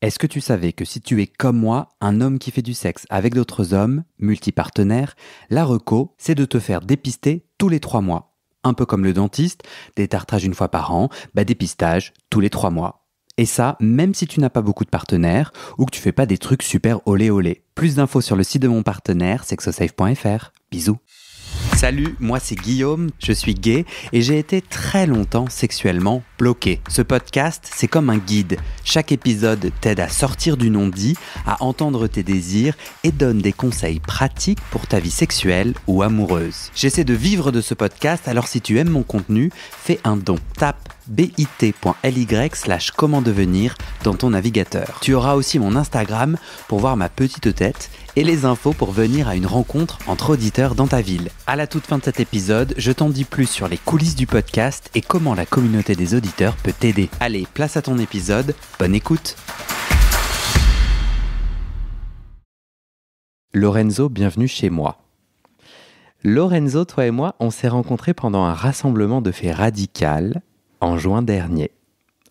Est-ce que tu savais que si tu es comme moi, un homme qui fait du sexe avec d'autres hommes, multipartenaires, la reco, c'est de te faire dépister tous les 3 mois. Un peu comme le dentiste, détartrage une fois par an, dépistage tous les 3 mois. Et ça, même si tu n'as pas beaucoup de partenaires ou que tu fais pas des trucs super olé olé. Plus d'infos sur le site de mon partenaire, sexosafe.fr. Bisous. Salut, moi c'est Guillaume, je suis gay et j'ai été très longtemps sexuellement bloqué. Ce podcast, c'est comme un guide. Chaque épisode t'aide à sortir du non-dit, à entendre tes désirs et donne des conseils pratiques pour ta vie sexuelle ou amoureuse. J'essaie de vivre de ce podcast, alors si tu aimes mon contenu, fais un don. Tape bit.ly/comment devenir dans ton navigateur. Tu auras aussi mon Instagram pour voir ma petite tête et les infos pour venir à une rencontre entre auditeurs dans ta ville. À la toute fin de cet épisode, je t'en dis plus sur les coulisses du podcast et comment la communauté des auditeurs peut t'aider. Allez, place à ton épisode, bonne écoute. Lorenzo, bienvenue chez moi. Lorenzo, toi et moi, on s'est rencontrés pendant un rassemblement de faits radical en juin dernier.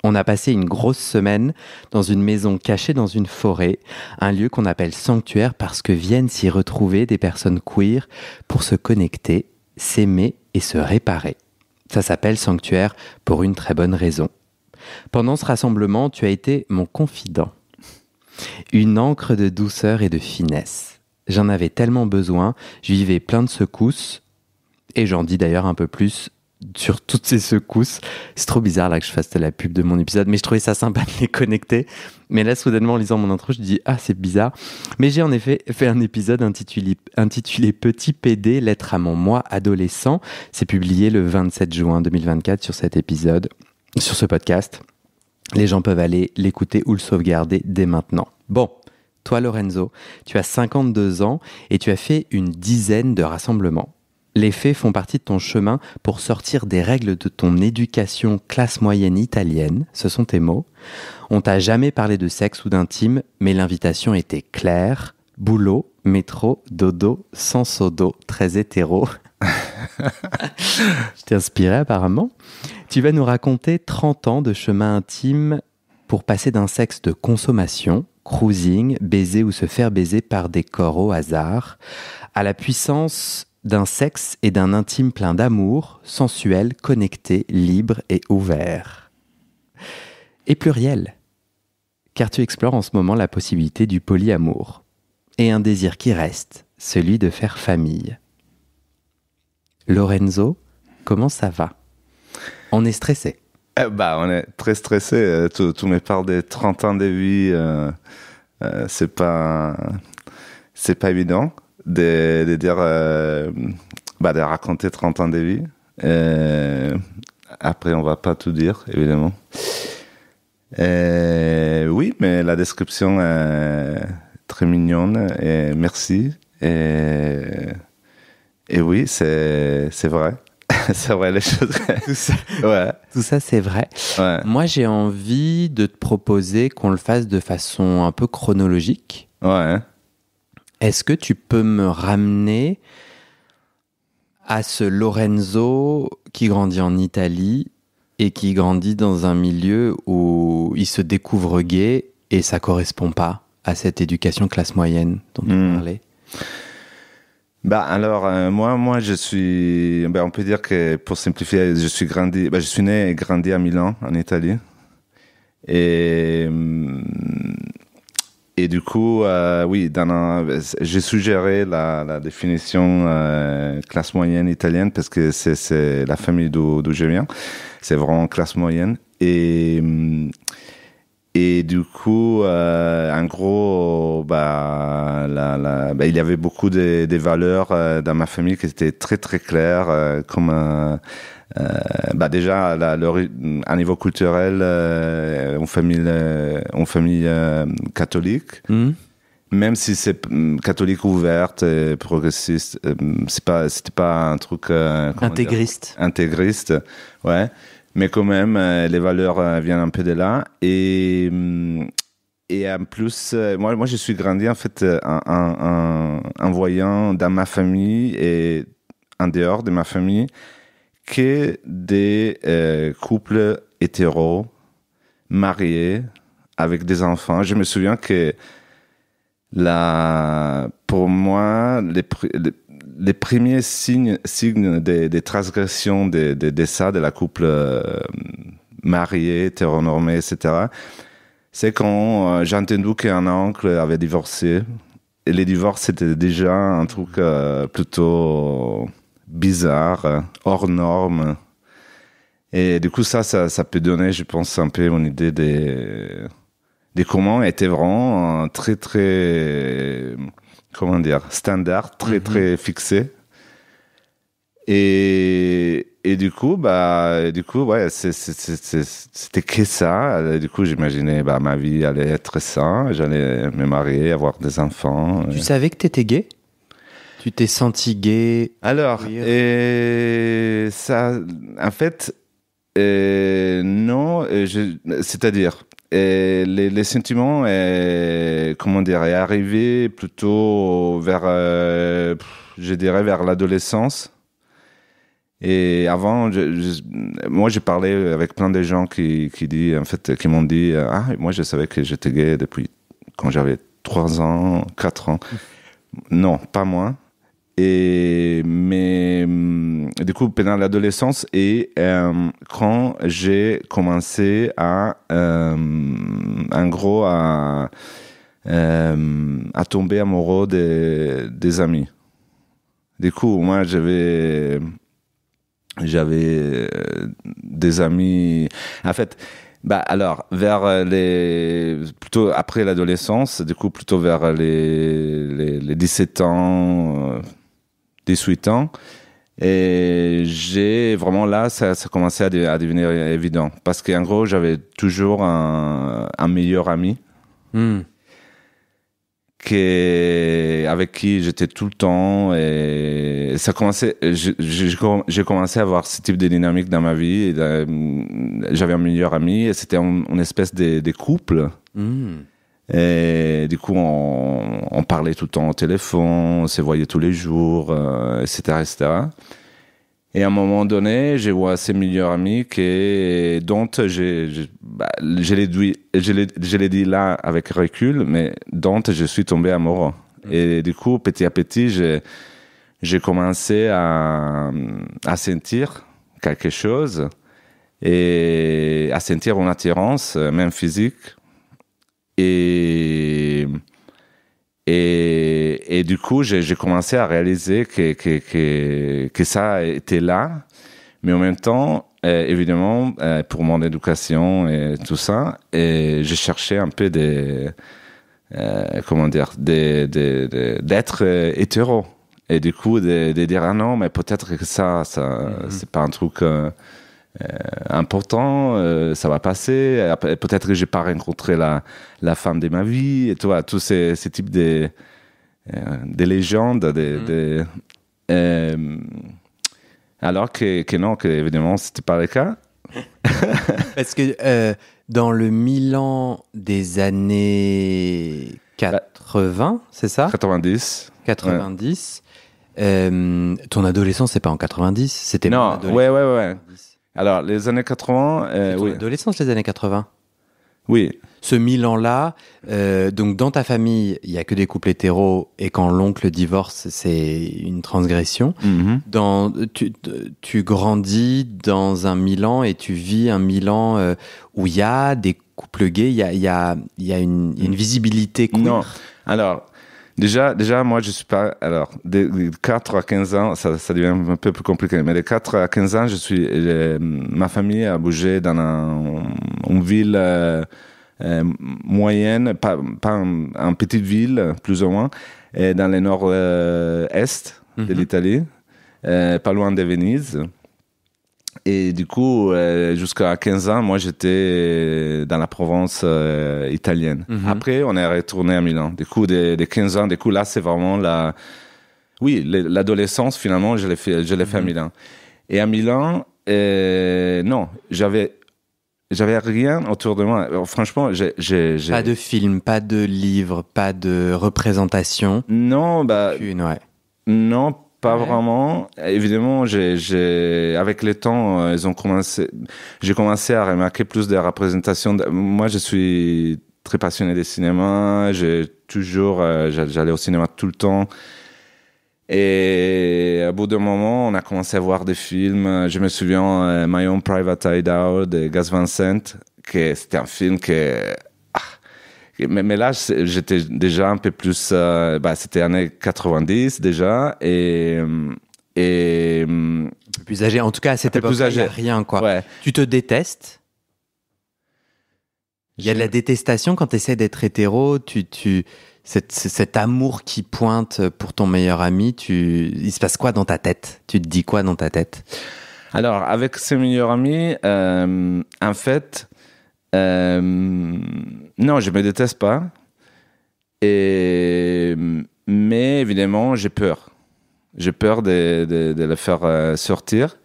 On a passé une grosse semaine dans une maison cachée dans une forêt, un lieu qu'on appelle sanctuaire parce que viennent s'y retrouver des personnes queer pour se connecter, s'aimer et se réparer. Ça s'appelle sanctuaire pour une très bonne raison. Pendant ce rassemblement, tu as été mon confident. Une encre de douceur et de finesse. J'en avais tellement besoin, je vivais plein de secousses, et j'en dis d'ailleurs un peu plus sur toutes ces secousses. C'est trop bizarre là que je fasse de la pub de mon épisode, mais je trouvais ça sympa de les connecter. Mais là, soudainement, en lisant mon intro, je dis « Ah, c'est bizarre ». Mais j'ai en effet fait un épisode intitulé « Petit PD, lettre à mon moi adolescent ». C'est publié le 27 juin 2024 sur cet épisode, sur ce podcast. Les gens peuvent aller l'écouter ou le sauvegarder dès maintenant. Bon, toi Lorenzo, tu as 52 ans et tu as fait une dizaine de rassemblements. Les faits font partie de ton chemin pour sortir des règles de ton éducation classe moyenne italienne, ce sont tes mots. On t'a jamais parlé de sexe ou d'intime, mais l'invitation était claire. Boulot, métro, dodo, sans sodo, très hétéro. Je t'ai inspiré apparemment. Tu vas nous raconter 30 ans de chemin intime pour passer d'un sexe de consommation, cruising, baiser ou se faire baiser par des corps au hasard, à la puissance d'un sexe et d'un intime plein d'amour, sensuel, connecté, libre et ouvert. Et pluriel, car tu explores en ce moment la possibilité du polyamour, et un désir qui reste, celui de faire famille. Lorenzo, comment ça va ? On est stressé. On est très stressé. Tu me parles des 30 ans de vie. C'est pas évident de dire, de raconter 30 ans de vie. Après, on va pas tout dire, évidemment. Oui, mais la description est très mignonne. Et merci. Et oui, c'est vrai. C'est vrai, les choses. Tout ça, c'est vrai. Ouais. Moi, j'ai envie de te proposer qu'on le fasse de façon un peu chronologique. Ouais. Est-ce que tu peux me ramener à ce Lorenzo qui grandit en Italie et qui grandit dans un milieu où il se découvre gay et ça correspond pas à cette éducation classe moyenne dont tu parlais? Moi, je suis, on peut dire que, pour simplifier, je suis né et grandi à Milan, en Italie. Et du coup, oui, j'ai suggéré la définition classe moyenne italienne parce que c'est la famille d'où je viens. C'est vraiment classe moyenne. Et du coup, en gros, il y avait beaucoup de valeurs dans ma famille qui étaient très très claires, comme déjà à niveau culturel, une famille catholique. Même si c'est catholique ouverte, progressiste, c'était pas un truc intégriste, ouais. Mais quand même, les valeurs viennent un peu de là. Et en plus, moi, je suis grandi en fait en voyant dans ma famille et en dehors de ma famille que des couples hétéros mariés avec des enfants. Je me souviens que pour moi, les premiers signes des transgressions de ça, de la couple marié, hétéronormé, etc., c'est quand j'ai entendu qu'un oncle avait divorcé. Et les divorces, c'était déjà un truc plutôt bizarre, hors norme. Et du coup, ça peut donner, je pense, un peu une idée de comment était vraiment très, très, comment dire, standard, très, très fixé. Et du coup, ouais, c'était que ça. Du coup, j'imaginais, ma vie allait être ça. J'allais me marier, avoir des enfants. Tu savais que t'étais gay? Tu t'es senti gay? Alors, queer? et ça, en fait, non, c'est-à-dire, les sentiments, comment dire, est arrivé plutôt vers, je dirais, vers l'adolescence. Et avant, moi, j'ai parlé avec plein de gens qui m'ont dit, moi, je savais que j'étais gay depuis quand j'avais 3 ans, 4 ans. Non, pas moi. Mais du coup, pendant l'adolescence et quand j'ai commencé en gros, à tomber amoureux des amis. Du coup, moi, j'avais des amis. En fait, alors, plutôt après l'adolescence, du coup, plutôt vers les 17 ans, 18 ans. Et j'ai vraiment là, ça commençait à devenir évident. Parce qu'en gros, j'avais toujours un meilleur ami. Avec qui j'étais tout le temps, et ça commençait, j'ai commencé à avoir ce type de dynamique dans ma vie, et j'avais un meilleur ami et c'était une espèce de couple. Et du coup on parlait tout le temps au téléphone, on se voyait tous les jours, etc. Et à un moment donné, je vois ces meilleurs amis dont je l'ai dit là avec recul, mais dont je suis tombé amoureux. Et du coup, petit à petit, j'ai commencé à sentir quelque chose et à sentir une attirance, même physique. Et du coup, j'ai commencé à réaliser que ça était là, mais en même temps, évidemment, pour mon éducation et tout ça, et j'ai cherché un peu d'être hétéro. Et du coup, de dire, ah non, mais peut-être que ça c'est pas un truc important, ça va passer. Après, peut-être que j'ai pas rencontré la femme de ma vie, et toi, tous ces types de légendes, alors que non, que évidemment c'était pas le cas. Parce que dans le Milan des années 80, c'est ça? 90. Ton adolescence, c'est pas en 90, c'était non, ouais. Alors, les années 80... c'est ton adolescence, les années 80? Oui. Ce Milan-là, donc dans ta famille, il n'y a que des couples hétéros, et quand l'oncle divorce, c'est une transgression. Tu grandis dans un Milan et tu vis un Milan où il y a des couples gays, il y a une visibilité queer. Non, alors... Déjà, moi, je suis pas... Alors, de 4 à 15 ans, ça devient un peu plus compliqué, mais de 4 à 15 ans, ma famille a bougé dans une ville moyenne, pas une petite ville, plus ou moins, dans le nord-est de l'Italie, pas loin de Venise. Et du coup, jusqu'à 15 ans, moi, j'étais dans la Provence italienne. Après, on est retourné à Milan. Du coup, de 15 ans, là, c'est vraiment l'adolescence, finalement, je l'ai fait à Milan. Et à Milan, non, j'avais rien autour de moi. Alors, franchement, Pas de film, pas de livre, pas de représentation. Non, Ouais. non, Pas vraiment. Évidemment, avec le temps, j'ai commencé à remarquer plus des représentations. Moi, je suis très passionné des cinémas. J'allais au cinéma tout le temps. Et à bout d'un moment, on a commencé à voir des films. Je me souviens, My Own Private Hideout de Gus Van Sant, que c'était un film mais là, j'étais déjà un peu plus... c'était années 90 déjà, et un peu plus âgé. En tout cas, à cette époque, il n'y a rien, quoi. Ouais. Tu te détestes? Il y a de la détestation quand tu essaies d'être hétéro, cet amour qui pointe pour ton meilleur ami, il se passe quoi dans ta tête? Tu te dis quoi dans ta tête? Alors, avec ses meilleurs amis, en fait... non, je me déteste pas. Mais évidemment, j'ai peur. J'ai peur de le faire sortir.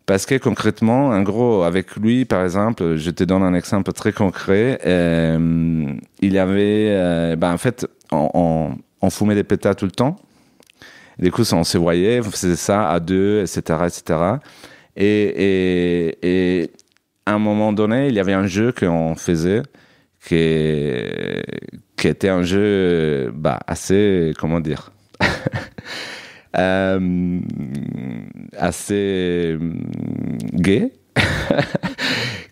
Parce que concrètement, en gros, avec lui, par exemple, je te donne un exemple très concret. Il y avait... en fait, on fumait des pétards tout le temps. Du coup, on se voyait, on faisait ça à deux, etc., etc. Et à un moment donné, il y avait un jeu qu'on faisait qui était un jeu assez, comment dire, assez gay,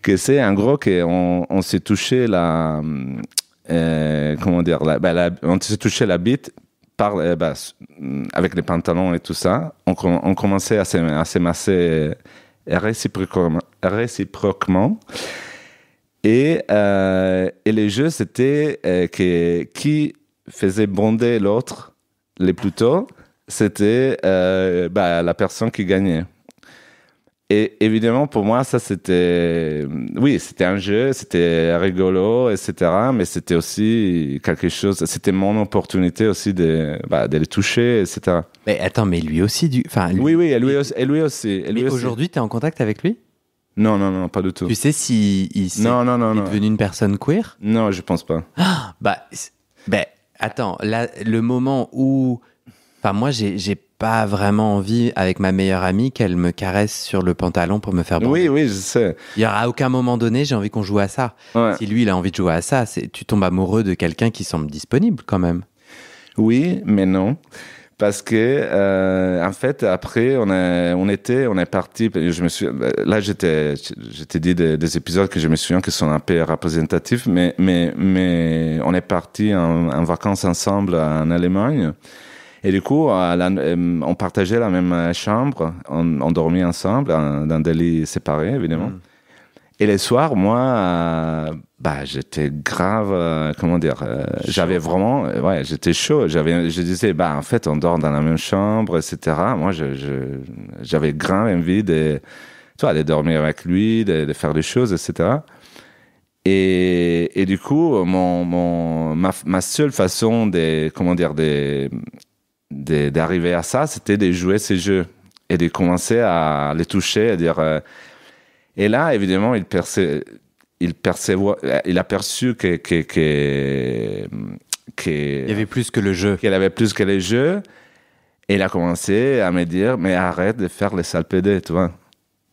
que c'est en gros qu'on s'est touché comment dire, on s'est touché la bite avec les pantalons et tout ça. On commençait à se masser réciproquement. Et les jeux, c'était qui faisait bonder l'autre le plus tôt, c'était la personne qui gagnait. Et évidemment, pour moi, ça, c'était un jeu, c'était rigolo, etc. Mais c'était aussi quelque chose, c'était mon opportunité aussi de les toucher, etc. Mais attends, mais lui aussi, oui, et lui aussi. Mais aujourd'hui, tu es en contact avec lui? Non, pas du tout. Tu sais s'il est devenu une personne queer? Non, je pense pas. Attends, là, le moment où... Enfin, moi, j'ai pas vraiment envie, avec ma meilleure amie, qu'elle me caresse sur le pantalon pour me faire bander. Oui, je sais. Il y aura aucun moment donné, j'ai envie qu'on joue à ça. Ouais. Si lui, il a envie de jouer à ça, tu tombes amoureux de quelqu'un qui semble disponible, quand même. Oui, mais non. Parce que, en fait, après, on est parti. Là, je t'ai dit des épisodes que je me souviens qui sont un peu représentatifs, mais on est parti en vacances ensemble en Allemagne. Et du coup, on partageait la même chambre, on dormait ensemble, dans des lits séparés, évidemment. Et les soirs, moi, j'étais grave, comment dire, j'avais vraiment, j'étais chaud. Je disais, en fait, on dort dans la même chambre, etc. Moi, j'avais grave envie de dormir avec lui, de faire des choses, etc. Et du coup, ma seule façon d'arriver à ça, c'était de jouer ces jeux et de commencer à les toucher, à dire. Et là, évidemment, il a perçu qu'il y avait plus que le jeu. Qu'il avait plus que les jeux. Et il a commencé à me dire, mais arrête de faire les sales PD, tu vois.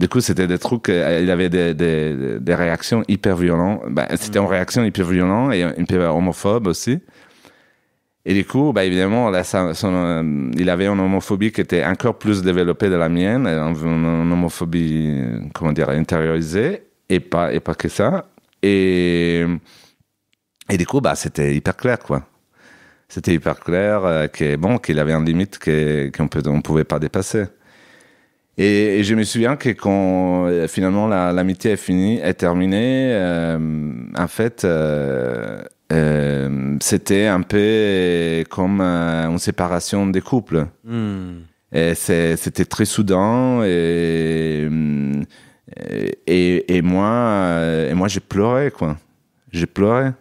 Du coup, c'était des trucs, il avait des réactions hyper violentes. C'était une réaction hyper violente et un peu homophobe aussi. Et du coup, évidemment, là, il avait une homophobie qui était encore plus développée de la mienne, une homophobie, comment dire, intériorisée, et pas que ça. Et du coup, c'était hyper clair, quoi. C'était hyper clair qu'il avait une limite qu'on pouvait pas dépasser. Et je me souviens que quand finalement l'amitié est terminée, en fait, c'était un peu comme une séparation des couples. Et c'était très soudain et moi j'ai pleuré, quoi. J'ai pleuré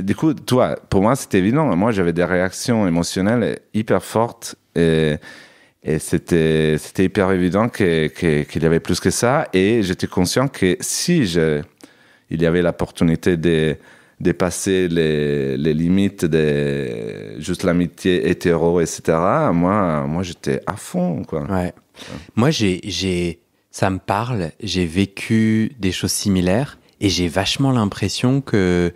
du coup, toi, pour moi, c'était évident. Moi, j'avais des réactions émotionnelles hyper fortes et c'était hyper évident qu'il y avait plus que ça. Et j'étais conscient que si il y avait l'opportunité de dépasser les limites de juste l'amitié hétéro, etc. Moi, j'étais à fond, quoi. Ouais. Moi, ça me parle. J'ai vécu des choses similaires et j'ai vachement l'impression que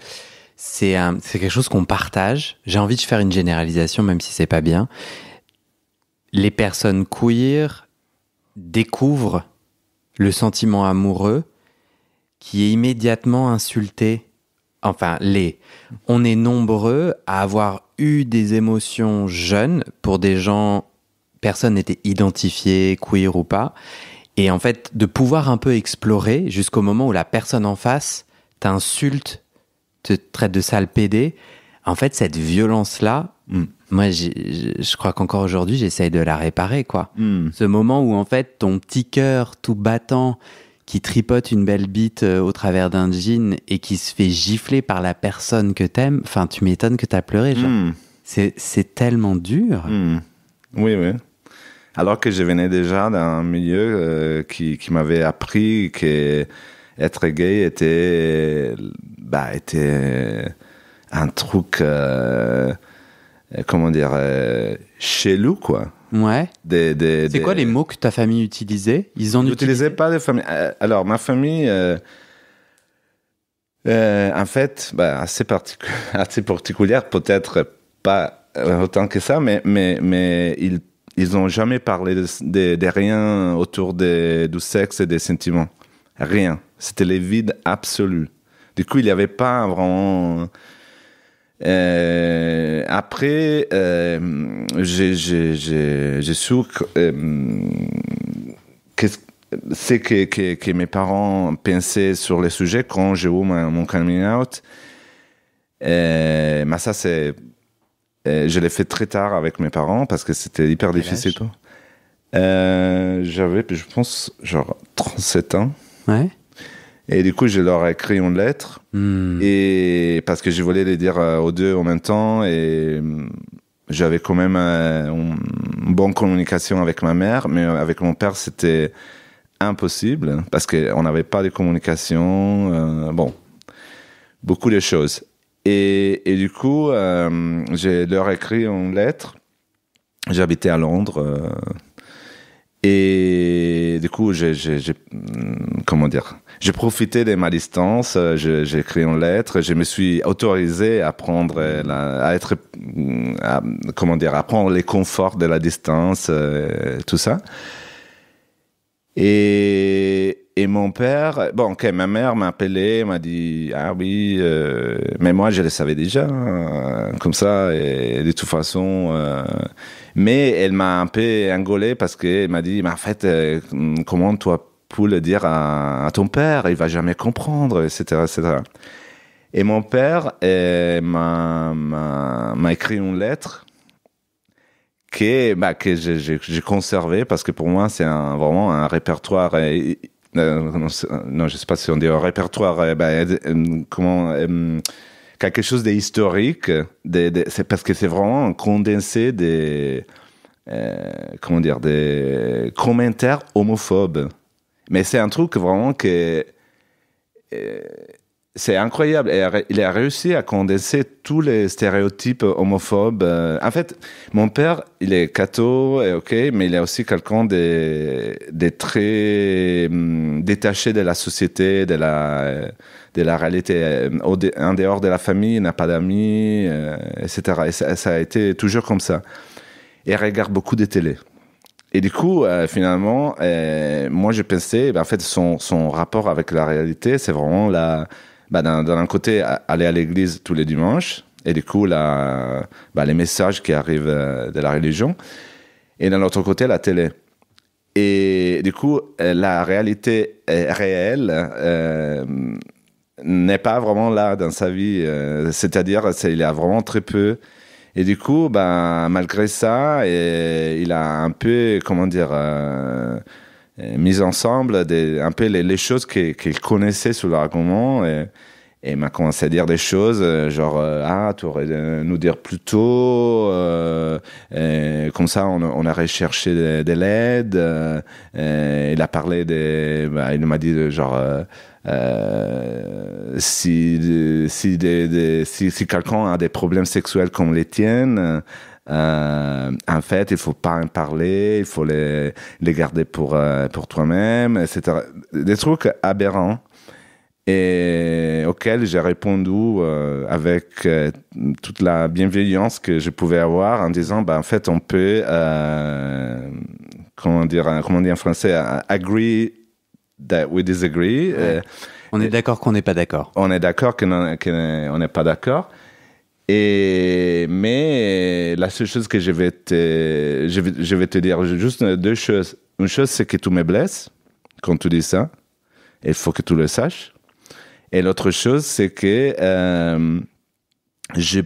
c'est quelque chose qu'on partage. J'ai envie de faire une généralisation, même si c'est pas bien. Les personnes queer découvrent le sentiment amoureux qui est immédiatement insulté. Enfin, on est nombreux à avoir eu des émotions jeunes pour des gens, personne n'était identifié, queer ou pas. Et en fait, de pouvoir un peu explorer jusqu'au moment où la personne en face t'insulte, te traite de sale pédé. En fait, cette violence-là, moi, je crois qu'encore aujourd'hui, j'essaye de la réparer, quoi. Ce moment où, en fait, ton petit cœur tout battant qui tripote une belle bite au travers d'un jean et qui se fait gifler par la personne que t'aimes, enfin, tu m'étonnes que t'as pleuré, genre. C'est tellement dur. Oui, oui. Alors que je venais déjà d'un milieu qui m'avait appris que être gay était un truc, comment dire, chelou, quoi. Ouais. C'est quoi les mots que ta famille utilisait? Ils en utilisaient pas de famille. Alors, ma famille, en fait, assez particulière, peut-être pas autant que ça, mais ils ont jamais parlé de rien autour du sexe et des sentiments. Rien. C'était le vide absolu. Du coup, il n'y avait pas vraiment... après, j'ai su que mes parents pensaient sur le sujet quand j'ai eu mon coming out. Mais ça, je l'ai fait très tard avec mes parents parce que c'était hyper difficile. J'avais, je pense, genre 37 ans. Ouais. Et du coup, je leur ai écrit une lettre. Et parce que je voulais les dire aux deux en même temps. Et j'avais quand même une bonne communication avec ma mère. Mais avec mon père, c'était impossible. Parce qu'on n'avait pas de communication. Beaucoup de choses. Et du coup, je leur ai écrit une lettre. J'habitais à Londres. Et du coup, comment dire, j'ai profité de ma distance, j'ai écrit une lettre, je me suis autorisé à prendre, à prendre les conforts de la distance, tout ça. Et mon père, ma mère m'a appelé, m'a dit, ah oui, mais moi je le savais déjà, comme ça, et de toute façon, mais elle m'a un peu engueulé parce qu'elle m'a dit, mais en fait, comment toi pu le dire à ton père, il va jamais comprendre, etc., etc. Et mon père m'a écrit une lettre que j'ai conservé parce que pour moi c'est vraiment un répertoire. Non, je sais pas si on dit un répertoire. Quelque chose d'historique. C'est parce que c'est vraiment un condensé des commentaires homophobes. Mais c'est un truc vraiment que c'est incroyable. Il a réussi à condenser tous les stéréotypes homophobes. En fait, mon père, il est catho, ok, mais il est aussi quelqu'un de très détaché de la société, de la réalité. En dehors de la famille, il n'a pas d'amis, etc. Et ça a été toujours comme ça. Et il regarde beaucoup de télé. Et du coup, finalement, moi, je pensais, en fait, son rapport avec la réalité, c'est vraiment d'un côté, aller à l'église tous les dimanches, et du coup, les messages qui arrivent de la religion, et d'un autre côté, la télé. Et du coup, la réalité réelle n'est pas vraiment là dans sa vie. C'est-à-dire, il y a vraiment très peu. Et du coup, malgré ça, il a un peu, mis ensemble un peu les choses qu'il connaissait sur l'argument. Et il m'a commencé à dire des choses genre tu aurais dû nous dire plus tôt, comme ça on aurait cherché de l'aide. Il a parlé il m'a dit genre si quelqu'un a des problèmes sexuels comme les tiennes, en fait, il faut pas en parler, il faut les garder pour toi-même, etc. Des trucs aberrants et auxquels j'ai répondu avec toute la bienveillance que je pouvais avoir en disant, en fait, on peut, comment on dit en français, agree that we disagree. Ouais. On est d'accord qu'on n'est pas d'accord. On est d'accord qu'on n'est pas d'accord. Mais la seule chose que je vais te dire, juste deux choses. Une chose, c'est que tu me blesses quand tu dis ça. Il faut que tu le saches. Et l'autre chose, c'est que je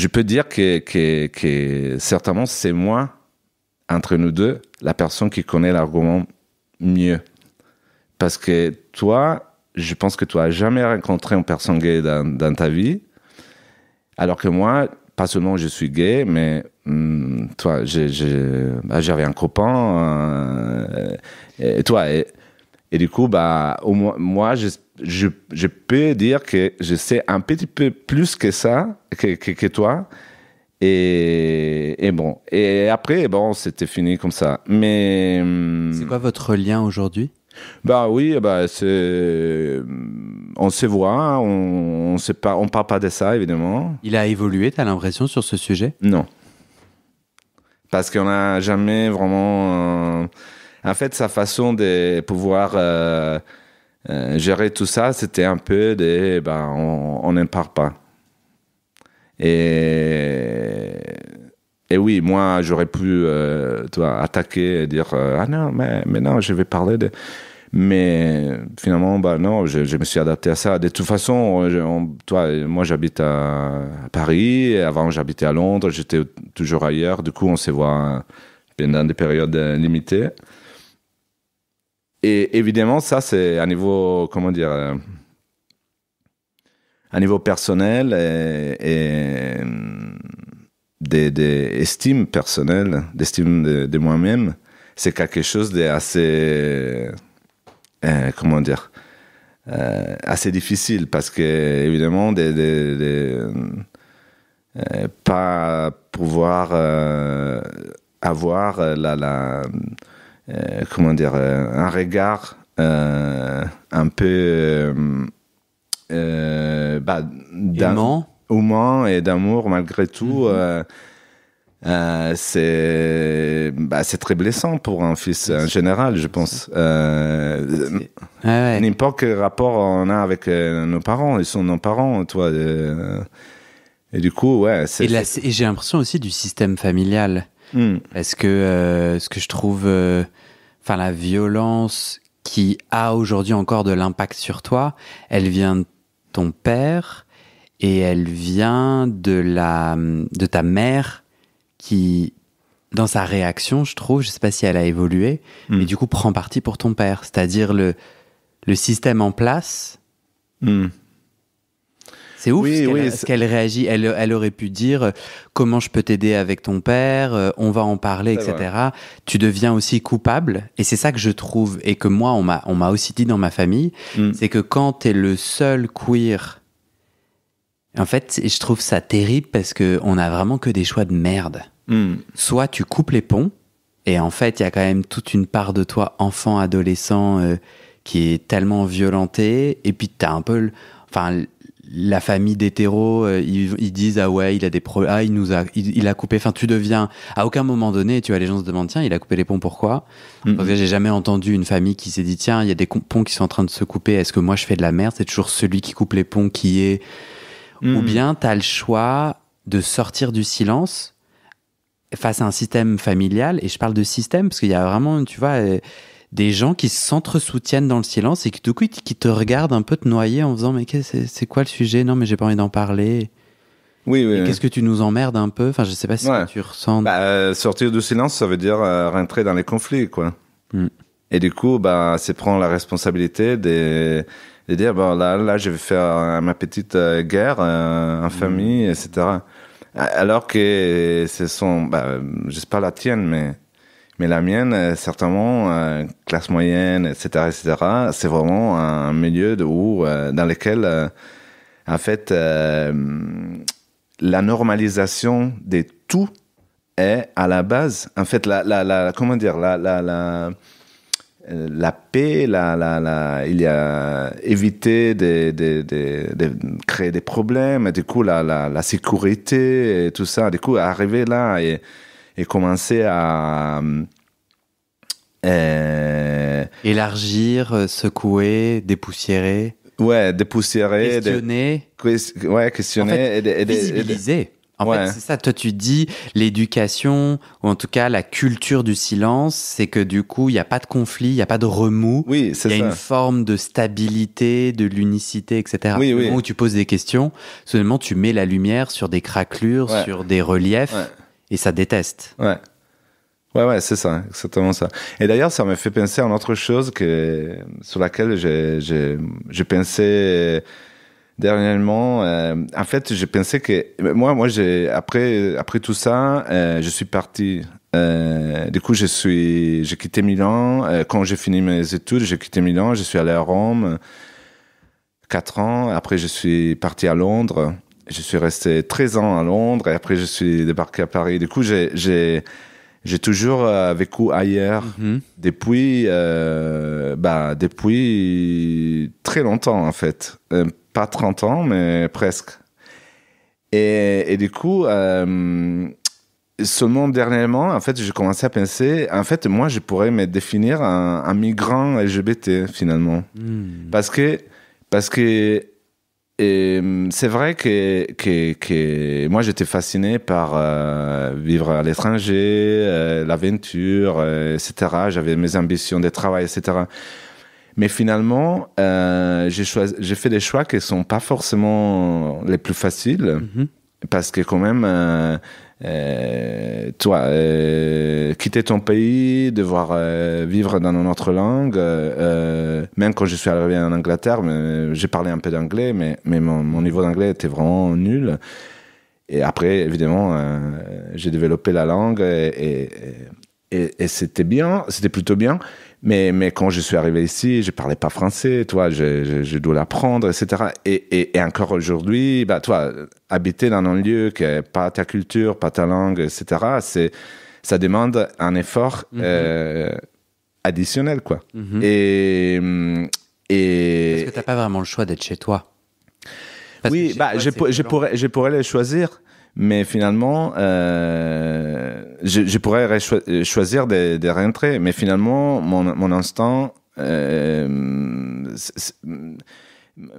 peux dire que certainement, c'est moi, entre nous deux, la personne qui connaît l'argument mieux. Parce que toi, je pense que tu n'as jamais rencontré une personne gay dans ta vie. Alors que moi, pas seulement je suis gay, mais toi, j'avais un copain. Et toi, et du coup, au moins, moi, je peux dire que je sais un petit peu plus que ça, que toi. Et bon. Et après, c'était fini comme ça. Mais. C'est quoi votre lien aujourd'hui ? Oui, on se voit, on parle pas de ça, évidemment. Il a évolué, t'as l'impression, sur ce sujet ? Non. Parce qu'on n'a jamais vraiment... En fait, sa façon de pouvoir gérer tout ça, c'était un peu de... on n'en parle pas. Et oui, moi, j'aurais pu attaquer et dire ah non, mais non, je vais parler de. Mais finalement, non, je me suis adapté à ça. De toute façon, moi, j'habite à Paris. Avant, j'habitais à Londres. J'étais toujours ailleurs. Du coup, on se voit pendant des périodes limitées. Et évidemment, ça, c'est à niveau, comment dire, à niveau personnel et d'estime personnelle, d'estime de moi-même, c'est quelque chose d'assez, comment dire, assez difficile parce que évidemment, pas pouvoir avoir comment dire, un regard un peu humain et d'amour malgré tout. C'est très blessant pour un fils en général, je pense. N'importe quel rapport on a avec nos parents, ils sont nos parents, toi. Et du coup, ouais. Et j'ai l'impression aussi du système familial. Parce que ce que je trouve, la violence qui a aujourd'hui encore de l'impact sur toi, elle vient de ton père et elle vient de ta mère qui, dans sa réaction, je trouve, je sais pas si elle a évolué, mais du coup prend parti pour ton père. C'est-à-dire le système en place. C'est ouf ce qu'elle réagit. Elle aurait pu dire comment je peux t'aider avec ton père, on va en parler, etc. Vrai. Tu deviens aussi coupable. Et c'est ça que je trouve, et que moi, on m'a aussi dit dans ma famille, c'est que quand t'es le seul queer, en fait, je trouve ça terrible parce qu'on a vraiment que des choix de merde. Soit tu coupes les ponts, et en fait, il y a quand même toute une part de toi, enfant, adolescent, qui est tellement violentée, et puis t'as un peu... la famille d'hétéros, ils disent ah ouais, il a des problèmes, il a coupé. Enfin, tu deviens à aucun moment donné, tu vois, les gens se demandent tiens, il a coupé les ponts, pourquoi ? Parce que j'ai jamais entendu une famille qui s'est dit tiens, il y a des ponts qui sont en train de se couper. Est-ce que moi je fais de la merde ? C'est toujours celui qui coupe les ponts qui est. Ou bien t'as le choix de sortir du silence face à un système familial. Et je parle de système parce qu'il y a vraiment, tu vois. Des gens qui s'entre-soutiennent dans le silence et qui, du coup, qui te regardent un peu te noyer en faisant « Mais c'est quoi le sujet ? Non, mais j'ai pas envie d'en parler. » Oui. Qu'est-ce que tu nous emmerdes un peu ? Enfin, je sais pas si tu ressens... sortir du silence, ça veut dire rentrer dans les conflits, quoi. Et du coup, c'est prendre la responsabilité de dire « là, je vais faire ma petite guerre en famille, etc. » Alors que ce sont... je sais pas la tienne, mais Mais la mienne, certainement, classe moyenne, etc., c'est vraiment un milieu dans lequel, en fait, la normalisation de tout est à la base. En fait, comment dire, la paix, il y a éviter de créer des problèmes, du coup, la sécurité et tout ça, du coup, arriver là et commencer à élargir, secouer, dépoussiérer. Ouais, dépoussiérer. Questionner. Questionner. En fait, visibiliser. En fait, c'est ça. Toi, tu dis l'éducation, ou en tout cas la culture du silence, c'est que du coup, il n'y a pas de conflit, il n'y a pas de remous. Oui, c'est ça. Il y a une forme de stabilité, de l'unicité, etc. Oui, Au moment où tu poses des questions, soudainement, tu mets la lumière sur des craquelures, sur des reliefs, et ça déteste. Ouais, c'est ça, exactement ça. Et d'ailleurs, ça me fait penser à une autre chose sur laquelle j'ai pensé dernièrement. En fait, j'ai pensé que moi, après tout ça, je suis parti. Du coup, j'ai quitté Milan. Quand j'ai fini mes études, j'ai quitté Milan. Je suis allé à Rome 4 ans. Après, je suis parti à Londres. Je suis resté 13 ans à Londres. Et après, je suis débarqué à Paris. Du coup, j'ai toujours vécu ailleurs depuis très longtemps, en fait. Pas 30 ans, mais presque. Et du coup, seulement dernièrement, en fait, j'ai commencé à penser, en fait, moi, je pourrais me définir un migrant LGBT, finalement. Parce que c'est vrai que moi, j'étais fasciné par vivre à l'étranger, l'aventure, etc. J'avais mes ambitions de travail, etc. Mais finalement, j'ai fait des choix qui ne sont pas forcément les plus faciles. Parce que quand même, toi, quitter ton pays, devoir vivre dans une autre langue, même quand je suis arrivé en Angleterre, j'ai parlé un peu d'anglais, mais mon niveau d'anglais était vraiment nul. Et après, évidemment, j'ai développé la langue et c'était bien, c'était plutôt bien. Mais quand je suis arrivé ici, je parlais pas français, toi, je dois l'apprendre, etc. Et encore aujourd'hui, toi, habiter dans un lieu qui n'est pas ta culture, pas ta langue, etc., ça demande un effort additionnel, quoi. Et parce que t'as pas vraiment le choix d'être chez toi. Parce oui, je pourrais les choisir. Mais finalement, je pourrais choisir de rentrer. Mais finalement, mon instinct,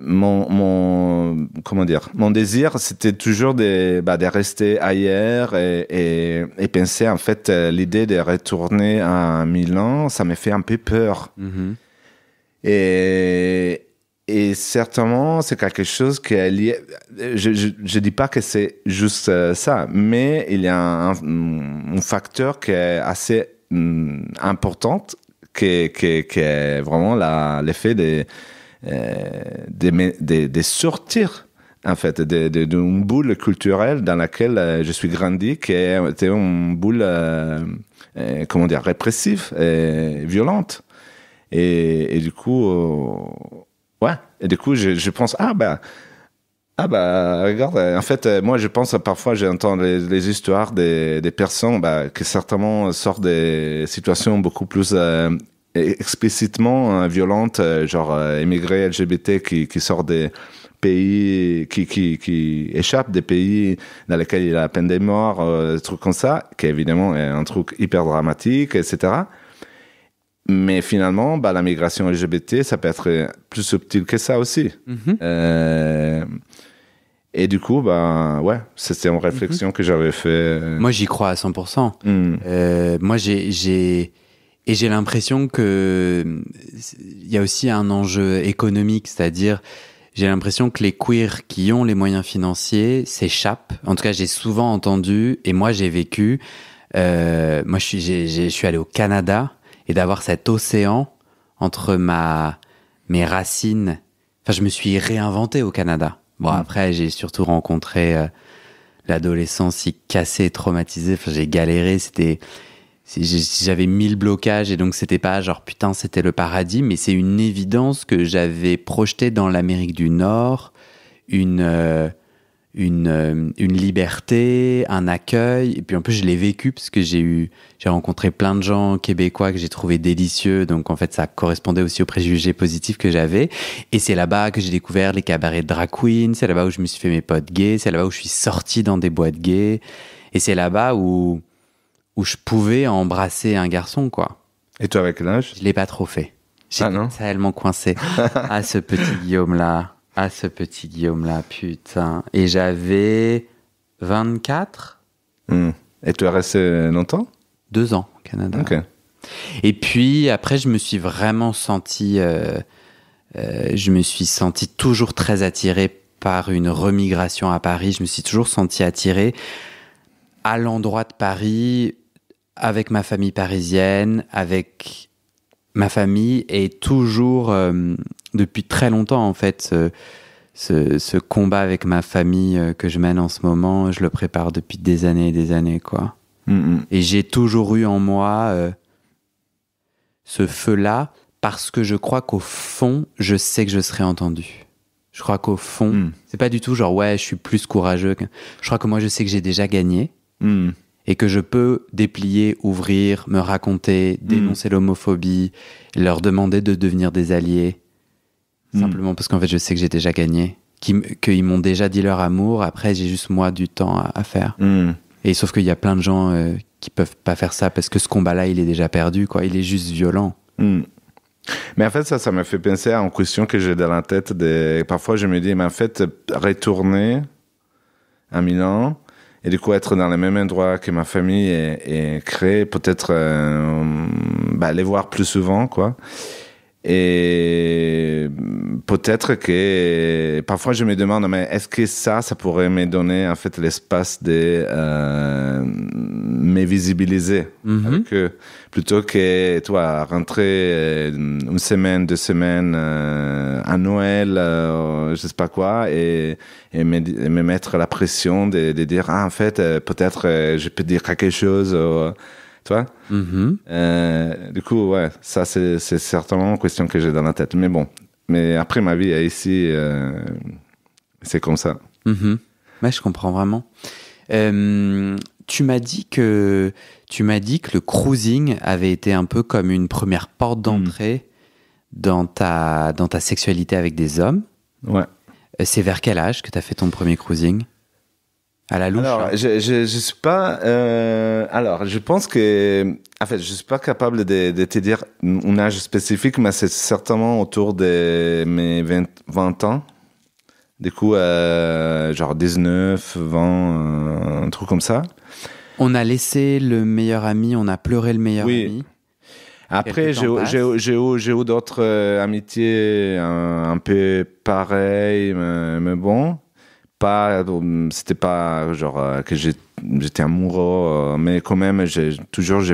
mon désir, c'était toujours de rester ailleurs et penser, en fait, l'idée de retourner à Milan, ça me fait un peu peur. Et certainement, c'est quelque chose qui est lié. Je dis pas que c'est juste ça, mais il y a un facteur qui est assez important, qui est vraiment l'effet de sortir, en fait, d'une boule culturelle dans laquelle je suis grandi, qui était une boule, comment dire, répressive et violente. Et du coup, ouais, et du coup, je pense, regarde, en fait, moi, je pense, parfois, j'entends les histoires des personnes qui certainement sortent des situations beaucoup plus explicitement violentes, genre immigrés LGBT qui sortent des pays, qui échappent des pays dans lesquels il y a la peine de mort, des trucs comme ça, qui évidemment est un truc hyper dramatique, etc. Mais finalement, la migration LGBT, ça peut être plus subtil que ça aussi. Et du coup, ouais, c'était une réflexion que j'avais fait. Moi, j'y crois à 100%. Moi, j'ai l'impression que il y a aussi un enjeu économique, c'est-à-dire, j'ai l'impression que les queers qui ont les moyens financiers s'échappent. En tout cas, j'ai souvent entendu, et moi, j'ai vécu. Moi, je suis allé au Canada. Et d'avoir cet océan entre mes racines. Enfin, je me suis réinventé au Canada. Bon, après, j'ai surtout rencontré l'adolescence si cassée et traumatisée. Enfin, j'ai galéré. j'avais 1000 blocages et donc c'était pas genre putain c'était le paradis, mais c'est une évidence que j'avais projeté dans l'Amérique du Nord une liberté, un accueil, et puis en plus je l'ai vécu parce que j'ai rencontré plein de gens québécois que j'ai trouvé délicieux, donc en fait ça correspondait aussi aux préjugés positifs que j'avais, et c'est là-bas que j'ai découvert les cabarets de drag queen, c'est là-bas où je me suis fait mes potes gays, c'est là-bas où je suis sorti dans des boîtes gays, et c'est là-bas où je pouvais embrasser un garçon, quoi. Et toi, avec l'âge? Je l'ai pas trop fait. J'étais tellement coincé. Ce petit Guillaume-là. Ce petit Guillaume-là, putain. Et j'avais 24. Et tu es resté longtemps? 2 ans au Canada. Ok. Et puis, après, je me suis vraiment senti... je me suis senti toujours très attiré par une remigration à Paris. Je me suis toujours senti attiré à l'endroit de Paris, avec ma famille parisienne, avec ma famille, et toujours, depuis très longtemps en fait, ce combat avec ma famille que je mène en ce moment, je le prépare depuis des années et des années, quoi. Et j'ai toujours eu en moi ce feu-là, parce que je crois qu'au fond, je sais que je serai entendu. Je crois qu'au fond, c'est pas du tout genre ouais, je suis plus courageux. Je crois que moi, je sais que j'ai déjà gagné. Et que je peux déplier, ouvrir, me raconter, dénoncer l'homophobie, leur demander de devenir des alliés, simplement parce qu'en fait je sais que j'ai déjà gagné, qu'ils m'ont déjà dit leur amour, après j'ai juste moi du temps à faire. Et sauf qu'il y a plein de gens qui peuvent pas faire ça parce que ce combat-là il est déjà perdu, quoi. Il est juste violent. Mais en fait ça me fait penser à une question que j'ai dans la tête. Parfois je me dis, mais en fait retourner à Milan et du coup être dans le même endroit que ma famille et créer peut-être les voir plus souvent, quoi. Et peut-être que parfois je me demande, mais est-ce que ça pourrait me donner en fait l'espace de me visibiliser avec eux, plutôt que toi rentrer une semaine, 2 semaines à Noël, je sais pas quoi, et me mettre la pression de dire en fait peut-être je peux dire quelque chose. Tu vois? Du coup, ouais, ça c'est certainement une question que j'ai dans la tête. Mais bon, mais après ma vie ici, c'est comme ça. Ouais, je comprends vraiment. Tu m'as dit que le cruising avait été un peu comme une première porte d'entrée dans ta sexualité avec des hommes. Ouais. C'est vers quel âge que tu as fait ton premier cruising? À la louche. Alors, je suis pas. Alors, je pense que, en fait, je suis pas capable de te dire un âge spécifique, mais c'est certainement autour de mes 20 ans. Du coup, genre 19, 20, un truc comme ça. On a laissé le meilleur ami, on a pleuré le meilleur ami. Après, j'ai eu d'autres amitiés un peu pareilles, mais bon. C'était pas genre que j'étais amoureux, mais quand même j'ai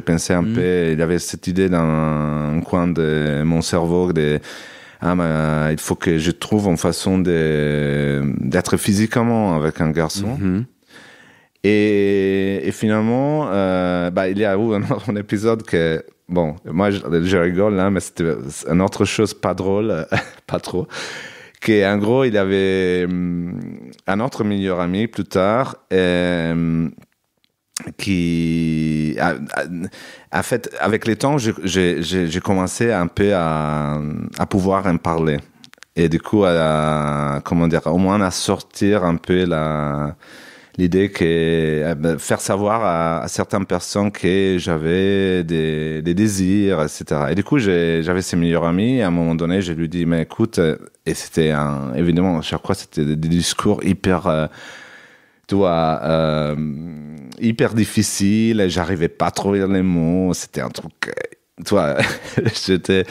pensé un peu, il y avait cette idée dans un coin de mon cerveau il faut que je trouve une façon d'être physiquement avec un garçon. Et finalement il y a eu un épisode que bon, moi je rigole là, mais c'était une autre chose pas drôle pas trop, qu'en gros, il avait un autre meilleur ami plus tard qui... En fait, avec le temps, j'ai commencé un peu à pouvoir en parler. Et du coup, comment dire, au moins à sortir un peu l'idée que faire savoir à certaines personnes que j'avais des désirs, etc. Et du coup, j'avais ses meilleurs amis. Et à un moment donné, je lui dis, mais écoute, et c'était évidemment, chaque fois, c'était des discours hyper, hyper difficiles. J'arrivais pas à trouver les mots. C'était un truc, c'était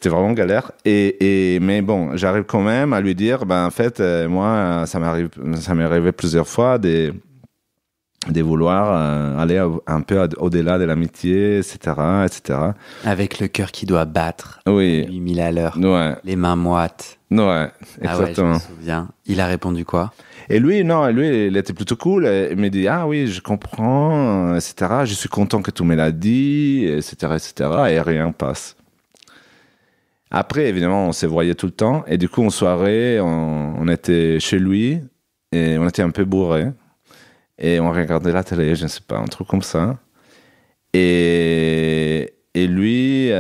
vraiment galère. Mais bon, j'arrive quand même à lui dire, en fait, moi, ça m'est arrivé plusieurs fois de vouloir aller un peu au-delà de l'amitié, etc., etc. Avec le cœur qui doit battre, Oui. 8000 à l'heure, Ouais. les mains moites. Ouais, Ah ouais, je exactement. me souviens. Il a répondu quoi? Et lui, non, lui, il était plutôt cool. Il me dit, ah oui, je comprends, etc. Je suis content que tu me l'as dit, etc., etc. Et rien passe. Après, évidemment, on s'est voyé tout le temps. Et du coup, en soirée, on était chez lui et on était un peu bourrés. Et on regardait la télé, je ne sais pas, un truc comme ça. Et lui,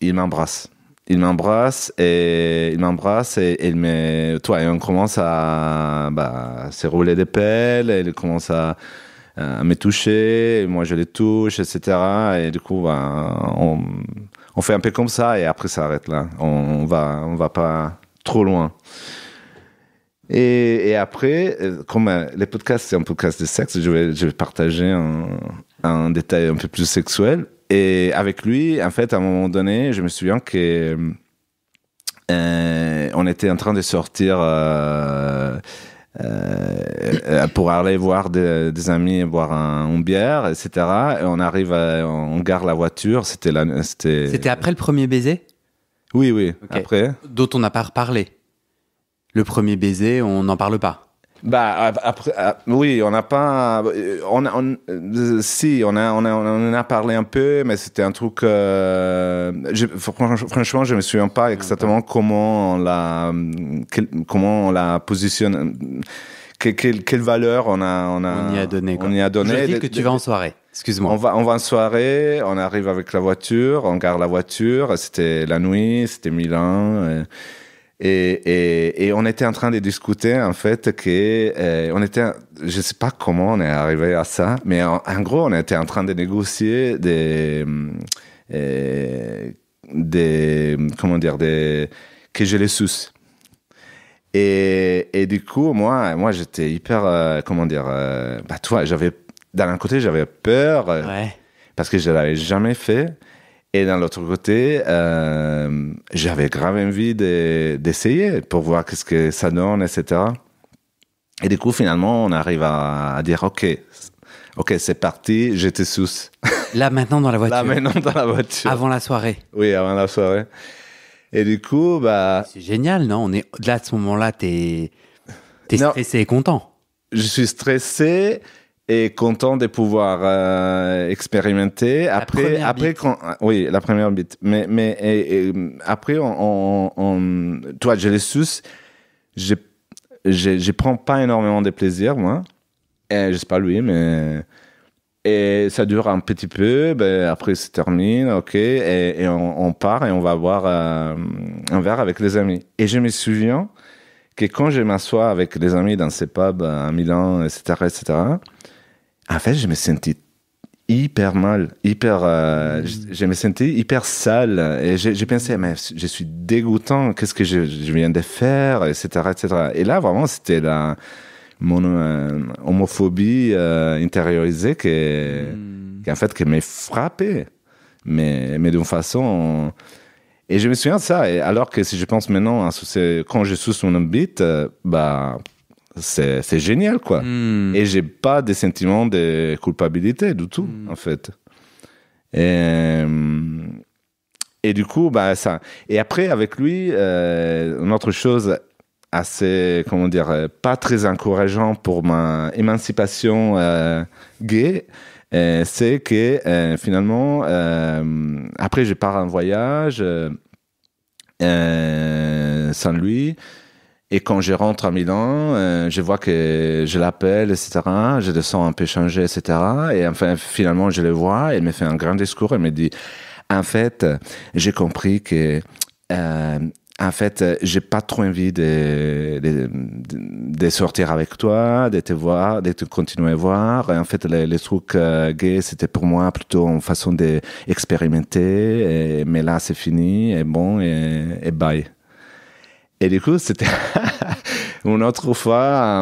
il m'embrasse. Il m'embrasse et et on commence à se rouler des pelles. Et il commence à me toucher. Et moi, je les touche, etc. Et du coup, on fait un peu comme ça et après, ça arrête là. On va pas trop loin. Et après, comme les podcasts, c'est un podcast de sexe, je vais partager un détail un peu plus sexuel. Et avec lui, en fait, à un moment donné, je me souviens que on était en train de sortir pour aller voir des amis, boire une bière, etc. Et on arrive, on gare la voiture. C'était après le premier baiser? Oui, Okay. Après. Dont on n'a pas reparlé. Le premier baiser, on n'en parle pas. Après, oui, on n'a pas, si, on en a parlé un peu, mais c'était un truc, franchement, je me souviens pas exactement comment on l'a positionné, quelle valeur on y a donné, quoi. On y a donné. Je dis que tu vas en soirée. Excuse-moi. On va en soirée, on arrive avec la voiture, on gare la voiture, c'était la nuit, c'était Milan. Et on était en train de discuter, en fait, je sais pas comment on est arrivé à ça, mais en gros, on était en train de négocier que je les suce. Et du coup, moi, j'étais hyper, d'un côté, j'avais peur, parce que je l'avais jamais fait. Et d'un l'autre côté, j'avais grave envie d'essayer pour voir qu'est-ce que ça donne, etc. Et du coup, finalement, on arrive à dire, OK, c'est parti, j'étais sous. Là, maintenant, dans la voiture. Là, maintenant, dans la voiture. Avant la soirée. Oui, avant la soirée. Et du coup, c'est génial, non? Là, à ce moment-là, t'es stressé et content. Je suis stressé et content de pouvoir expérimenter. Après, oui, la première bite. Mais après, toi, je les suce. Je prends pas énormément de plaisir, moi. Et je sais pas lui, mais et ça dure un petit peu. Après, c'est terminé, ok. Et on part et on va boire un verre avec les amis. Et je me souviens que quand je m'assois avec les amis dans ces pubs à Milan, etc., en fait, je me sentais hyper mal, je me sentais hyper sale. Et j'ai pensé, mais je suis dégoûtant, qu'est-ce que je viens de faire, etc., etc. Et là, vraiment, c'était mon homophobie intériorisée qui en fait, qui m'a frappé. Mais d'une façon... Et je me souviens de ça. Et alors que si je pense maintenant, quand je suis sur une bite, c'est génial, quoi. Et j'ai pas de sentiment de culpabilité du tout, en fait. Et du coup, ça. Et après, avec lui, une autre chose assez, comment dire, pas très encourageant pour ma émancipation gay, c'est que finalement, après, je pars en voyage sans lui. Et quand je rentre à Milan, je vois que je l'appelle, etc. Je le sens un peu changé, etc. Et enfin, finalement, je le vois. Il me fait un grand discours. Il me dit, en fait, j'ai compris que, en fait, j'ai pas trop envie de sortir avec toi, de te voir, de te continuer à voir. Et en fait, les trucs gays, c'était pour moi plutôt une façon d'expérimenter. Mais là, c'est fini. Et bon, et bye. Et du coup, c'était une autre fois,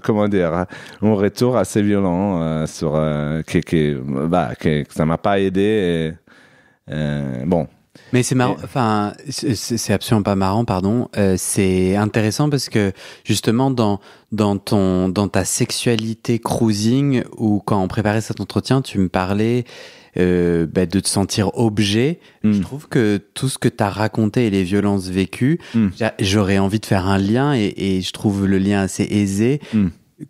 comment dire, un retour assez violent que ça m'a pas aidé. Bon. Mais c'est marrant, enfin, c'est absolument pas marrant, pardon. C'est intéressant parce que justement dans ta sexualité cruising ou quand on préparait cet entretien, tu me parlais de te sentir objet. Je trouve que tout ce que tu as raconté et les violences vécues, j'aurais envie de faire un lien et je trouve le lien assez aisé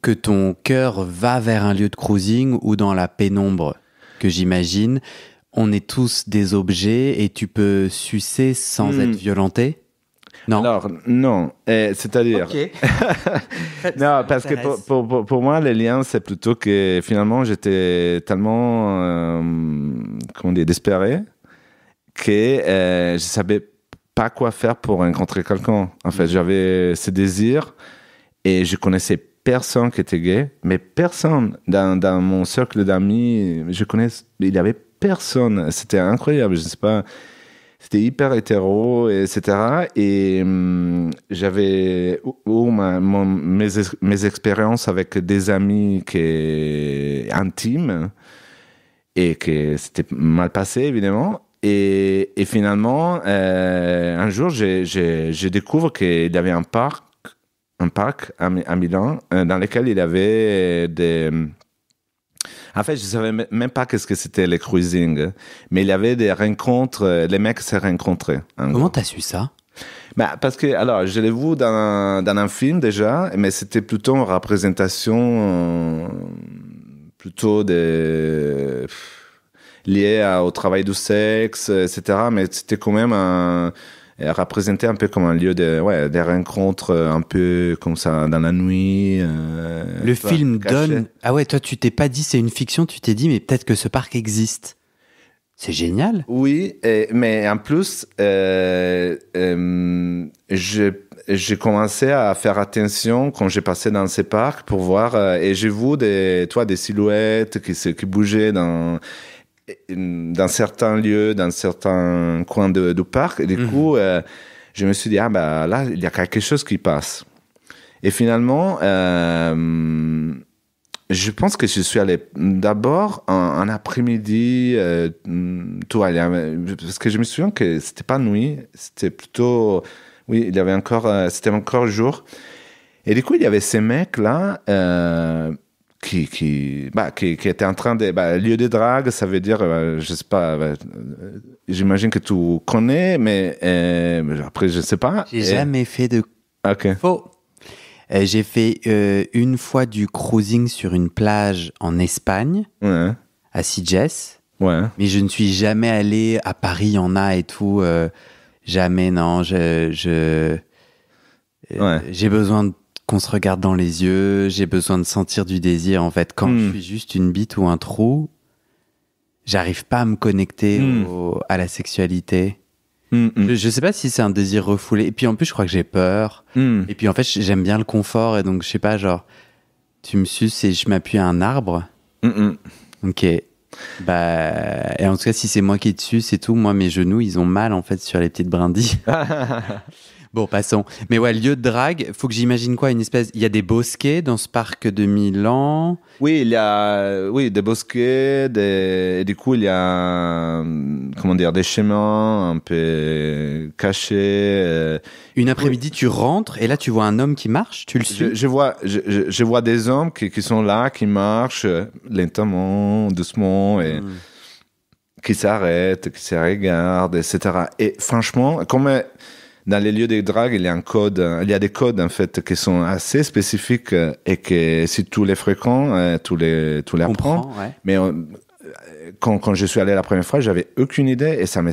que ton cœur va vers un lieu de cruising ou dans la pénombre que j'imagine. On est tous des objets et tu peux sucer sans être violenté? Non? Alors, non. C'est-à-dire... Ok. Non, parce que pour moi, les liens, c'est plutôt que finalement, j'étais tellement, comment dire, désespéré que je savais pas quoi faire pour rencontrer quelqu'un. En fait, j'avais ce désir et je connaissais personne qui était gay, mais personne dans mon cercle d'amis, il y avait personne. C'était incroyable, je sais pas. C'était hyper hétéro, etc. Et j'avais mes expériences avec des amis intimes et que c'était mal passé, évidemment. Et finalement, un jour, je découvre qu'il y avait un parc à Milan dans lequel il y avait des... En fait, je savais même pas qu'est-ce que c'était le cruising, mais il y avait des rencontres, les mecs se rencontraient. Comment t'as su ça? Bah, parce que, alors, je l'ai vu dans un film déjà, mais c'était plutôt une représentation plutôt liée au travail du sexe, etc. Mais c'était quand même représenté un peu comme un lieu des rencontres un peu comme ça dans la nuit. Le film donne... Ah ouais, toi tu t'es pas dit c'est une fiction, tu t'es dit mais peut-être que ce parc existe. C'est génial. Oui, mais en plus, j'ai commencé à faire attention quand j'ai passé dans ces parcs pour voir, et j'ai vu des silhouettes qui bougeaient dans certains lieux, dans certains coins du parc. Et du coup, je me suis dit, là, il y a quelque chose qui passe. Et finalement, je pense que je suis allé d'abord un après-midi, parce que je me souviens que c'était pas nuit, c'était plutôt, oui, il y avait c'était encore jour. Et du coup, il y avait ces mecs-là, qui était en train de lieu de drague, ça veut dire je sais pas, j'imagine que tu connais, mais après je sais pas. J'ai jamais fait de faux. J'ai fait une fois du cruising sur une plage en Espagne, à Sitges, mais je ne suis jamais allé à Paris, il y en a et tout, jamais, non. J'ai besoin qu'on se regarde dans les yeux, j'ai besoin de sentir du désir. En fait, quand je suis juste une bite ou un trou, j'arrive pas à me connecter à la sexualité. Je sais pas si c'est un désir refoulé. Et puis en plus, je crois que j'ai peur. Et puis en fait, j'aime bien le confort. Et donc, je sais pas, genre, tu me suces et je m'appuie à un arbre. Ok. Et en tout cas, si c'est moi qui te suce et tout, moi, mes genoux, ils ont mal en fait sur les petites brindilles. Bon, passons. Mais ouais, lieu de drague, faut que j'imagine quoi, une espèce... Il y a des bosquets dans ce parc de Milan. Oui, il y a des bosquets, et du coup, il y a, comment dire, des chemins un peu cachés. Une après-midi, tu rentres et là, tu vois un homme qui marche, tu le suis? Je vois des hommes qui sont là, qui marchent lentement, doucement, et qui s'arrêtent, qui se regardent, etc. Et franchement, comme... Dans les lieux de drague, il y a des codes en fait qui sont assez spécifiques et que si tu les fréquentes, tu les apprends. Ouais. Mais quand je suis allé la première fois, j'avais aucune idée et ça me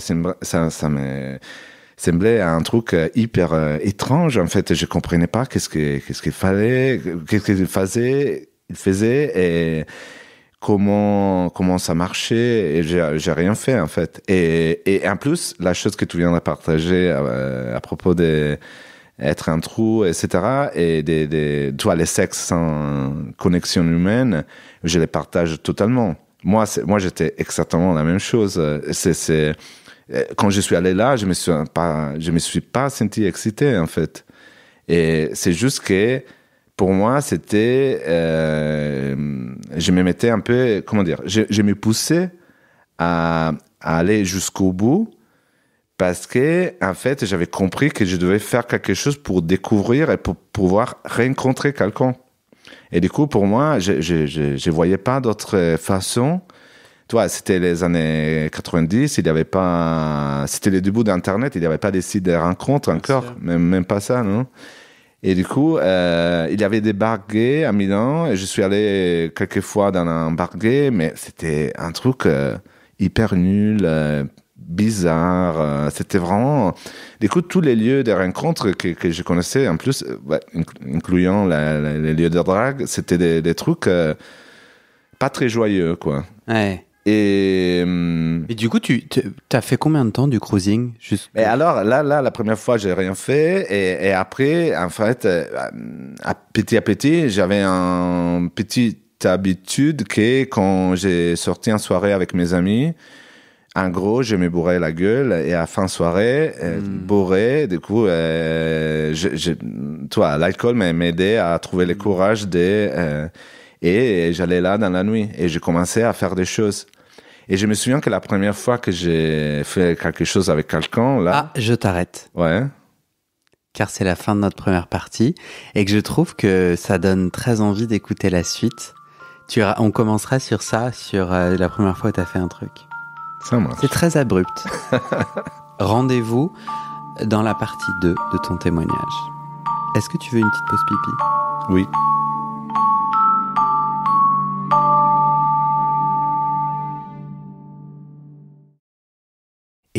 semblait un truc hyper étrange en fait. Je comprenais pas qu'est-ce qu'il fallait, qu'est-ce qu'il faisait et comment ça marchait, et j'ai rien fait en fait. Et en plus, la chose que tu viens de partager à propos d'être un trou, etc., et toi, les sexes sans connexion humaine, je les partage totalement. Moi, j'étais exactement la même chose. Quand je suis allé là, je me suis pas senti excité en fait. Et c'est juste que pour moi, c'était... je me mettais un peu... Comment dire? Je me poussais à aller jusqu'au bout Parce que, en fait, j'avais compris que je devais faire quelque chose pour découvrir et pour pouvoir rencontrer quelqu'un. Et du coup, pour moi, je voyais pas d'autre façon. Tu vois, c'était les années 90, il y avait pas, c'était le début d'Internet, il n'y avait pas des sites de rencontres encore, même pas ça, non? Et du coup, il y avait des bars gays à Milan, et je suis allé quelques fois dans un bar gay, mais c'était un truc hyper nul, bizarre. C'était vraiment, du coup, tous les lieux de rencontres que je connaissais, en plus, incluant les lieux de drague, c'était des trucs pas très joyeux, quoi. Ouais. Et du coup, t'as fait combien de temps du cruising? Et alors, là, la première fois, j'ai rien fait. Et après, en fait, petit à petit, j'avais une petite habitude que quand j'ai sorti en soirée avec mes amis, en gros, je me bourrais la gueule et à fin de soirée, bourré, du coup, toi, l'alcool m'a aidé à trouver le courage et j'allais là dans la nuit et j'ai commencé à faire des choses. Et je me souviens que la première fois que j'ai fait quelque chose avec quelqu'un, là... Ah, je t'arrête. Ouais. Car c'est la fin de notre première partie et que je trouve que ça donne très envie d'écouter la suite. On commencera sur ça, sur la première fois où tu as fait un truc. Ça marche. C'est très abrupt. Rendez-vous dans la partie 2 de ton témoignage. Est-ce que tu veux une petite pause pipi? Oui.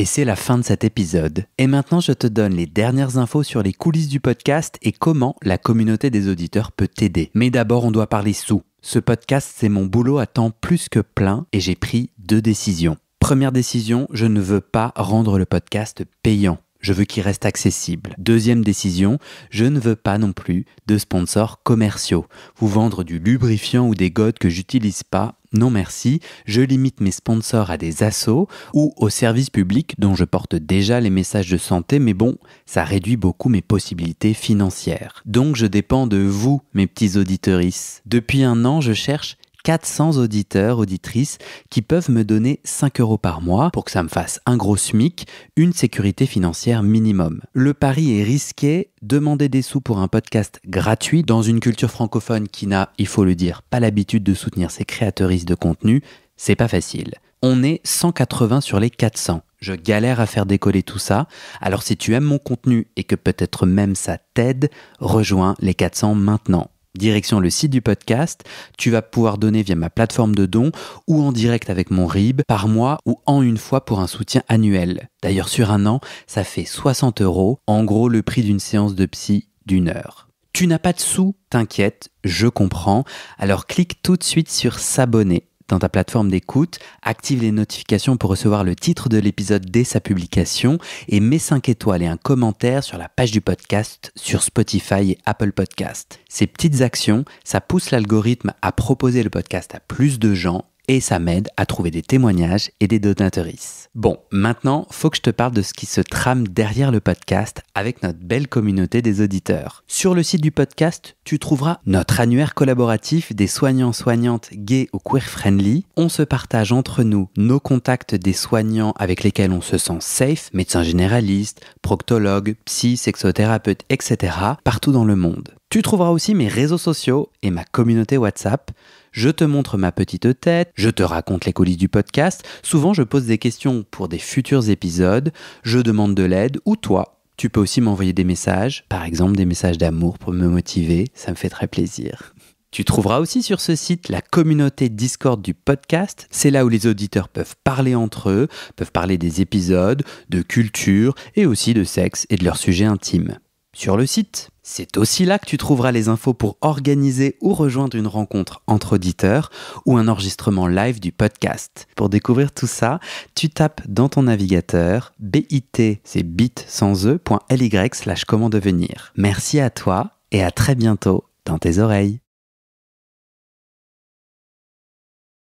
Et c'est la fin de cet épisode. Et maintenant, je te donne les dernières infos sur les coulisses du podcast et comment la communauté des auditeurs peut t'aider. Mais d'abord, on doit parler sous. Ce podcast, c'est mon boulot à temps plus que plein et j'ai pris 2 décisions. Première décision, je ne veux pas rendre le podcast payant. Je veux qu'il reste accessible. Deuxième décision, je ne veux pas non plus de sponsors commerciaux. Vous vendre du lubrifiant ou des godes que j'utilise pas, non merci. Je limite mes sponsors à des assos ou aux services publics dont je porte déjà les messages de santé, mais bon, ça réduit beaucoup mes possibilités financières. Donc je dépends de vous, mes petits auditorices. Depuis 1 an, je cherche 400 auditeurs, auditrices qui peuvent me donner 5 € par mois pour que ça me fasse un gros SMIC, une sécurité financière minimum. Le pari est risqué, demander des sous pour un podcast gratuit dans une culture francophone qui n'a, il faut le dire, pas l'habitude de soutenir ses créateuristes de contenu, c'est pas facile. On est 180 sur les 400. Je galère à faire décoller tout ça, alors si tu aimes mon contenu et que peut-être même ça t'aide, rejoins les 400 maintenant. Direction le site du podcast, tu vas pouvoir donner via ma plateforme de dons ou en direct avec mon RIB par mois ou en une fois pour un soutien annuel. D'ailleurs sur 1 an, ça fait 60 €, en gros le prix d'une séance de psy d'1 heure. Tu n'as pas de sous, t'inquiète, je comprends, alors clique tout de suite sur s'abonner dans ta plateforme d'écoute, active les notifications pour recevoir le titre de l'épisode dès sa publication et mets 5 étoiles et un commentaire sur la page du podcast sur Spotify et Apple Podcast. Ces petites actions, ça pousse l'algorithme à proposer le podcast à plus de gens et ça m'aide à trouver des témoignages et des donatrices. Bon, maintenant, faut que je te parle de ce qui se trame derrière le podcast avec notre belle communauté des auditeurs. Sur le site du podcast, tu trouveras notre annuaire collaboratif des soignants-soignantes gays ou queer-friendly. On se partage entre nous nos contacts des soignants avec lesquels on se sent safe, médecins généralistes, proctologues, psy, sexothérapeutes, etc. partout dans le monde. Tu trouveras aussi mes réseaux sociaux et ma communauté WhatsApp. Je te montre ma petite tête, je te raconte les coulisses du podcast, souvent je pose des questions pour des futurs épisodes, je demande de l'aide ou toi, tu peux aussi m'envoyer des messages, par exemple des messages d'amour pour me motiver, ça me fait très plaisir. Tu trouveras aussi sur ce site la communauté Discord du podcast, c'est là où les auditeurs peuvent parler entre eux, peuvent parler des épisodes, de culture et aussi de sexe et de leurs sujets intimes. Sur le site, c'est aussi là que tu trouveras les infos pour organiser ou rejoindre une rencontre entre auditeurs ou un enregistrement live du podcast. Pour découvrir tout ça, tu tapes dans ton navigateur bit, c'est bit sans e.ly/comment devenir. Merci à toi et à très bientôt dans tes oreilles.